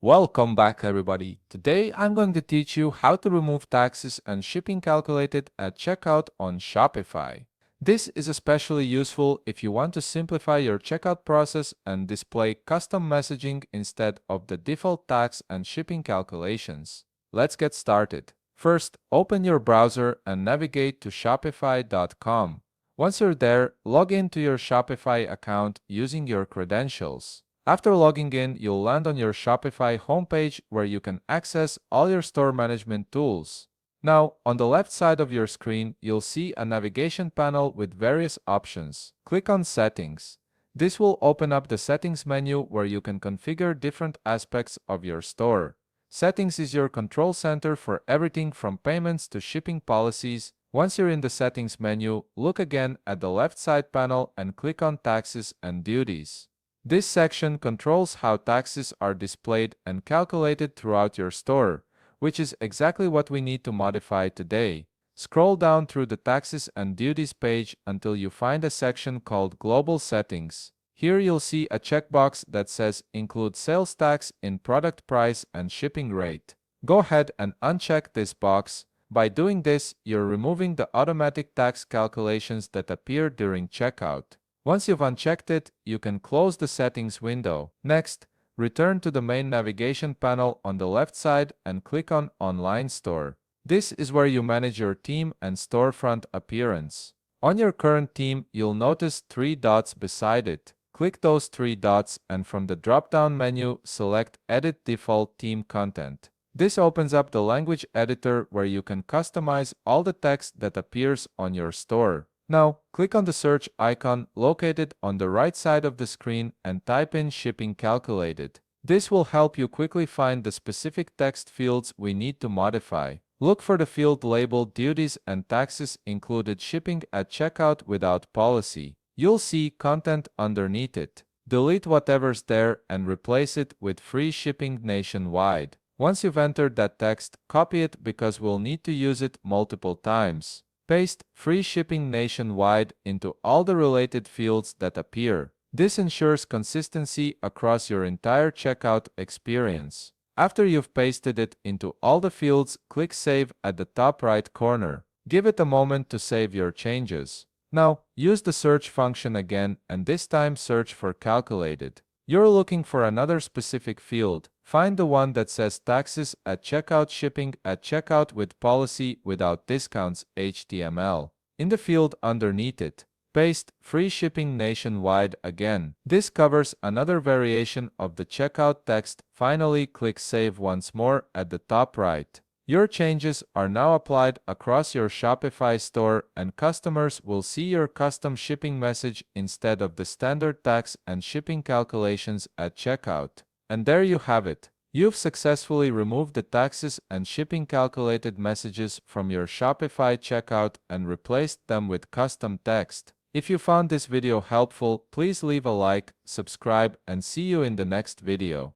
Welcome back, everybody. Today I'm going to teach you how to remove taxes and shipping calculated at checkout on Shopify. This is especially useful if you want to simplify your checkout process and display custom messaging instead of the default tax and shipping calculations. Let's get started. First, open your browser and navigate to shopify.com. Once you're there, log into your Shopify account using your credentials. After logging in, you'll land on your Shopify homepage where you can access all your store management tools. Now, on the left side of your screen, you'll see a navigation panel with various options. Click on Settings. This will open up the Settings menu where you can configure different aspects of your store. Settings is your control center for everything from payments to shipping policies. Once you're in the Settings menu, look again at the left side panel and click on Taxes and Duties. This section controls how taxes are displayed and calculated throughout your store, which is exactly what we need to modify today. Scroll down through the Taxes and Duties page until you find a section called Global Settings. Here you'll see a checkbox that says Include sales tax in product price and shipping rate. Go ahead and uncheck this box. By doing this, you're removing the automatic tax calculations that appear during checkout. Once you've unchecked it, you can close the settings window. Next, return to the main navigation panel on the left side and click on Online Store. This is where you manage your theme and storefront appearance. On your current theme, you'll notice 3 dots beside it. Click those 3 dots and from the drop-down menu, select Edit Default Theme Content. This opens up the language editor where you can customize all the text that appears on your store. Now, click on the search icon located on the right side of the screen and type in Shipping Calculated. This will help you quickly find the specific text fields we need to modify. Look for the field labeled Duties and Taxes included shipping at checkout without policy. You'll see content underneath it. Delete whatever's there and replace it with Free Shipping Nationwide. Once you've entered that text, copy it because we'll need to use it multiple times. Paste Free Shipping Nationwide into all the related fields that appear. This ensures consistency across your entire checkout experience. After you've pasted it into all the fields, click Save at the top right corner. Give it a moment to save your changes. Now, use the search function again and this time search for Calculated. You're looking for another specific field. Find the one that says Taxes at Checkout Shipping at Checkout with Policy Without Discounts HTML. In the field underneath it, paste Free Shipping Nationwide again. This covers another variation of the checkout text. Finally, click Save once more at the top right. Your changes are now applied across your Shopify store and customers will see your custom shipping message instead of the standard tax and shipping calculations at checkout. And there you have it. You've successfully removed the taxes and shipping calculated messages from your Shopify checkout and replaced them with custom text. If you found this video helpful, please leave a like, subscribe, and see you in the next video.